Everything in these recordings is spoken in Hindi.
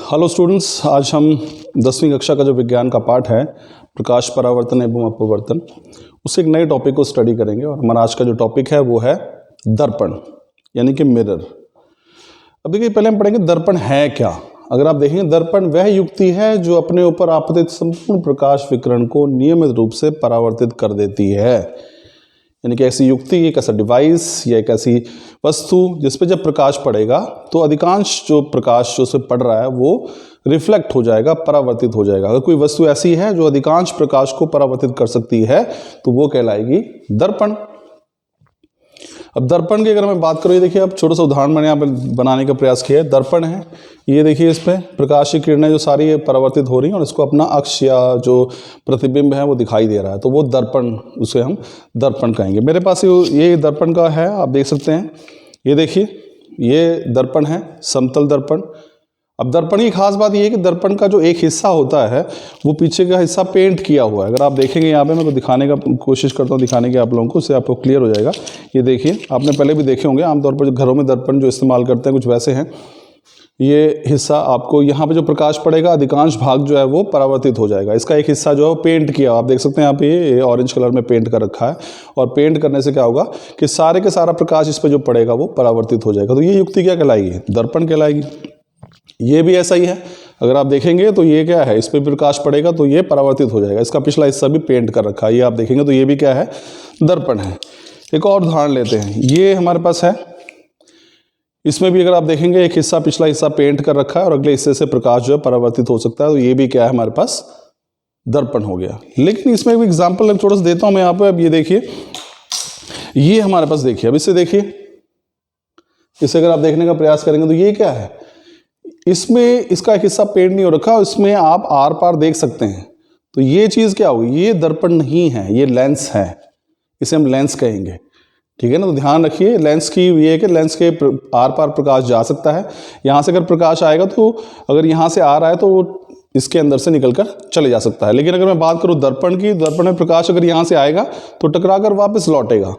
हेलो स्टूडेंट्स, आज हम 10वीं कक्षा का जो विज्ञान का पाठ है प्रकाश परावर्तन एवं अपवर्तन, उससे एक नए टॉपिक को स्टडी करेंगे। और हमारा आज का जो टॉपिक है वो है दर्पण यानी कि मिरर। अब देखिए, पहले हम पढ़ेंगे दर्पण है क्या। अगर आप देखेंगे, दर्पण वह युक्ति है जो अपने ऊपर आपतित संपूर्ण प्रकाश विकिरण को नियमित रूप से परावर्तित कर देती है। यानी कि ऐसी युक्ति, एक ऐसा डिवाइस या एक ऐसी वस्तु जिस पे जब प्रकाश पड़ेगा तो अधिकांश जो प्रकाश जो उस पर पड़ रहा है वो रिफ्लेक्ट हो जाएगा, परावर्तित हो जाएगा। अगर कोई वस्तु ऐसी है जो अधिकांश प्रकाश को परावर्तित कर सकती है तो वो कहलाएगी दर्पण। अब दर्पण की अगर मैं बात करूँ, ये देखिए, अब छोटा सा उदाहरण मैंने यहाँ पर बनाने का प्रयास किया है। दर्पण है, ये देखिए, इस पर प्रकाश की किरणें जो सारी परावर्तित हो रही हैं और इसको अपना अक्ष या जो प्रतिबिंब है वो दिखाई दे रहा है, तो वो दर्पण, उसे हम दर्पण कहेंगे। मेरे पास ये दर्पण का है, आप देख सकते हैं। ये देखिए, ये दर्पण है, समतल दर्पण। अब दर्पण की खास बात ये है कि दर्पण का जो एक हिस्सा होता है वो पीछे का हिस्सा पेंट किया हुआ है। अगर आप देखेंगे यहाँ पे, मैं तो दिखाने का कोशिश करता हूँ, दिखाने के आप लोगों को, उससे आपको क्लियर हो जाएगा। ये देखिए, आपने पहले भी देखे होंगे, आमतौर पर जो घरों में दर्पण जो इस्तेमाल करते हैं कुछ वैसे हैं। ये हिस्सा आपको यहाँ पे जो प्रकाश पड़ेगा अधिकांश भाग जो है वो परावर्तित हो जाएगा। इसका एक हिस्सा जो है वो पेंट किया, आप देख सकते हैं यहाँ पे, ये ऑरेंज कलर में पेंट कर रखा है। और पेंट करने से क्या होगा कि सारे के सारा प्रकाश इस पर जो पड़ेगा वो परावर्तित हो जाएगा। तो ये युक्ति क्या कहलाएगी? दर्पण कहलाएगी। ये भी ऐसा ही है, अगर आप देखेंगे तो ये क्या है, इस पर प्रकाश पड़ेगा तो ये परावर्तित हो जाएगा। इसका पिछला हिस्सा भी पेंट कर रखा है, ये आप देखेंगे तो ये भी क्या है, दर्पण है। एक और उदाहरण लेते हैं, ये हमारे पास है, इसमें भी अगर आप देखेंगे एक हिस्सा, पिछला हिस्सा पेंट कर रखा है और अगले हिस्से से प्रकाश जो है परावर्तित हो सकता है, तो ये भी क्या है, हमारे पास दर्पण हो गया। लेकिन इसमें एक एग्जाम्पल थोड़ा सा देता हूं मैं यहाँ पे। अब ये देखिए, ये हमारे पास देखिए, अब इससे देखिए, इसे अगर आप देखने का प्रयास करेंगे तो ये क्या है, इसमें इसका एक हिस्सा पेंट नहीं हो रखा, इसमें आप आर पार देख सकते हैं। तो ये चीज क्या होगी, ये दर्पण नहीं है, ये लेंस है, इसे हम लेंस कहेंगे। ठीक है ना। तो ध्यान रखिए, लेंस की ये है कि लेंस के आर पार प्रकाश जा सकता है। यहाँ से अगर प्रकाश आएगा तो अगर यहाँ से आ रहा है तो वो इसके अंदर से निकलकर चले जा सकता है। लेकिन अगर मैं बात करूँ दर्पण की, दर्पण में प्रकाश अगर यहाँ से आएगा तो टकरा कर वापस लौटेगा,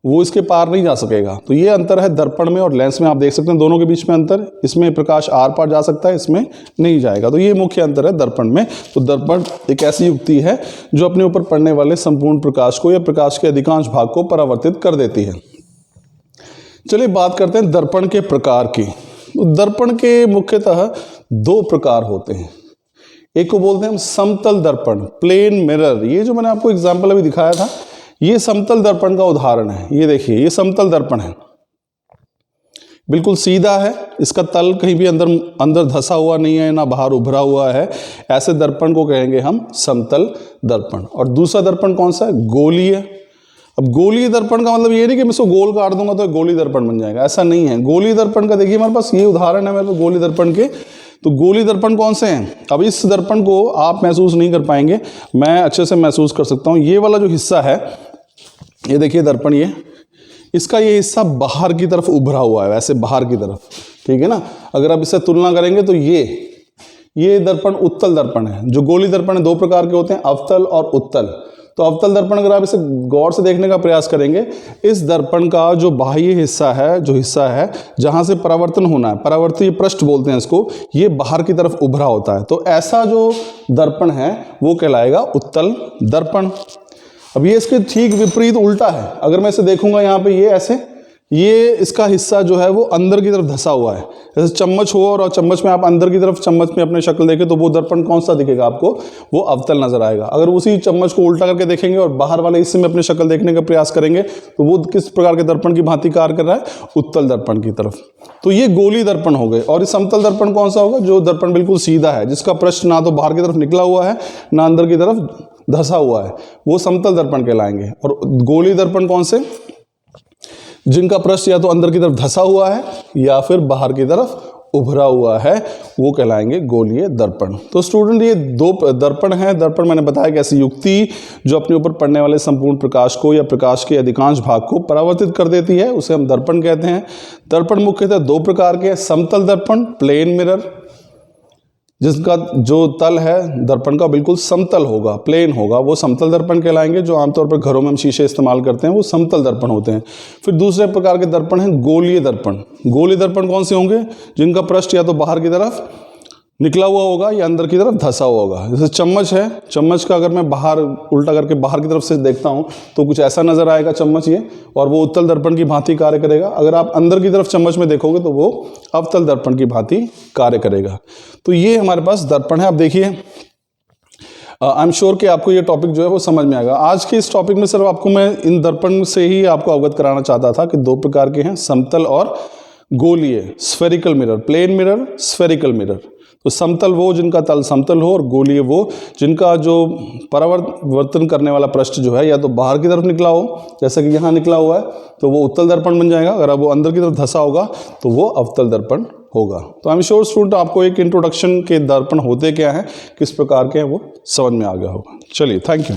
वो इसके पार नहीं जा सकेगा। तो ये अंतर है दर्पण में और लेंस में। आप देख सकते हैं दोनों के बीच में अंतर, इसमें प्रकाश आर पार जा सकता है, इसमें नहीं जाएगा। तो ये मुख्य अंतर है दर्पण में। तो दर्पण एक ऐसी युक्ति है जो अपने ऊपर पड़ने वाले संपूर्ण प्रकाश को या प्रकाश के अधिकांश भाग को परावर्तित कर देती है। चलिए बात करते हैं दर्पण के प्रकार की। तो दर्पण के मुख्यतः दो प्रकार होते हैं। एक को बोलते हैं हम समतल दर्पण, प्लेन मिरर। ये जो मैंने आपको एग्जाम्पल अभी दिखाया था, ये समतल दर्पण का उदाहरण है। ये देखिए, ये समतल दर्पण है, बिल्कुल सीधा है, इसका तल कहीं भी अंदर धंसा हुआ नहीं है, ना बाहर उभरा हुआ है। ऐसे दर्पण को कहेंगे हम समतल दर्पण। और दूसरा दर्पण कौन सा है? गोलीय। अब गोलीय दर्पण का मतलब ये नहीं कि मैं इसको गोल काट दूंगा तो गोली दर्पण बन जाएगा, ऐसा नहीं है। गोलीय दर्पण का देखिए, हमारे पास ये उदाहरण है मेरे पास गोलीय दर्पण के। तो गोलीय दर्पण कौन से हैं? अब इस दर्पण को आप महसूस नहीं कर पाएंगे, मैं अच्छे से महसूस कर सकता हूं। ये वाला जो हिस्सा है, ये देखिए दर्पण, ये इसका ये हिस्सा बाहर की तरफ उभरा हुआ है, वैसे बाहर की तरफ। ठीक है ना। अगर आप इससे तुलना करेंगे तो ये दर्पण उत्तल दर्पण है। जो गोलीय दर्पण है दो प्रकार के होते हैं, अवतल और उत्तल। तो अवतल दर्पण अगर आप इसे गौर से देखने का प्रयास करेंगे, इस दर्पण का जो बाह्य हिस्सा है, जो हिस्सा है जहां से परावर्तन होना है, परावर्तीय पृष्ठ बोलते हैं इसको, ये बाहर की तरफ उभरा होता है। तो ऐसा जो दर्पण है वो कहलाएगा उत्तल दर्पण। अब ये इसके ठीक विपरीत उल्टा है। अगर मैं इसे देखूंगा यहाँ पे, ये ऐसे, ये इसका हिस्सा जो है वो अंदर की तरफ धंसा हुआ है। जैसे चम्मच हो और चम्मच में आप अंदर की तरफ चम्मच में अपने शक्ल देखें तो वो दर्पण कौन सा दिखेगा आपको? वो अवतल नजर आएगा। अगर उसी चम्मच को उल्टा करके देखेंगे और बाहर वाले हिस्से में अपने शक्ल देखने का प्रयास करेंगे तो वो किस प्रकार के दर्पण की भांति कार्य कर रहा है? उत्तल दर्पण की तरफ। तो ये गोलीय दर्पण हो गए। और इस समतल दर्पण कौन सा होगा? जो दर्पण बिल्कुल सीधा है, जिसका पृष्ठ ना तो बाहर की तरफ निकला हुआ है ना अंदर की तरफ धंसा हुआ है, वो समतल दर्पण कहलाएंगे। और गोलीय दर्पण कौन से? जिनका पृष्ठ या तो अंदर की तरफ धंसा हुआ है या फिर बाहर की तरफ उभरा हुआ है, वो कहलाएंगे गोलीय दर्पण। तो स्टूडेंट, ये दो दर्पण हैं। दर्पण मैंने बताया कि ऐसी युक्ति जो अपने ऊपर पड़ने वाले संपूर्ण प्रकाश को या प्रकाश के अधिकांश भाग को परावर्तित कर देती है, उसे हम दर्पण कहते हैं। दर्पण मुख्यतः दो प्रकार के हैं, समतल दर्पण, प्लेन मिरर, जिसका जो तल है दर्पण का बिल्कुल समतल होगा, प्लेन होगा, वो समतल दर्पण कहलाएंगे। जो आमतौर पर घरों में हम शीशे इस्तेमाल करते हैं वो समतल दर्पण होते हैं। फिर दूसरे प्रकार के दर्पण हैं गोलीय दर्पण। गोलीय दर्पण कौन से होंगे? जिनका पृष्ठ या तो बाहर की तरफ निकला हुआ होगा या अंदर की तरफ धंसा हुआ होगा। जैसे चम्मच है, चम्मच का अगर मैं बाहर उल्टा करके बाहर की तरफ से देखता हूँ तो कुछ ऐसा नजर आएगा चम्मच ये, और वो उत्तल दर्पण की भांति कार्य करेगा। अगर आप अंदर की तरफ चम्मच में देखोगे तो वो अवतल दर्पण की भांति कार्य करेगा। तो ये हमारे पास दर्पण है। आप देखिए, आई एम श्योर कि आपको ये टॉपिक जो है वो समझ में आएगा। आज के इस टॉपिक में सिर्फ आपको मैं इन दर्पण से ही आपको अवगत कराना चाहता था कि 2 प्रकार के हैं, समतल और गोलीय, spherical mirror, plane mirror, spherical mirror. तो समतल वो जिनका तल समतल हो, और गोलीय वो जिनका जो परावर्तन करने वाला पृष्ठ जो है या तो बाहर की तरफ निकला हो, जैसा कि यहाँ निकला हुआ है, तो वो उत्तल दर्पण बन जाएगा। अगर वो अंदर की तरफ धंसा होगा तो वो अवतल दर्पण होगा। तो आई एम श्योर स्टूडेंट आपको एक इंट्रोडक्शन के दर्पण होते क्या हैं, किस प्रकार के हैं, वो समझ में आ गया होगा। चलिए, थैंक यू।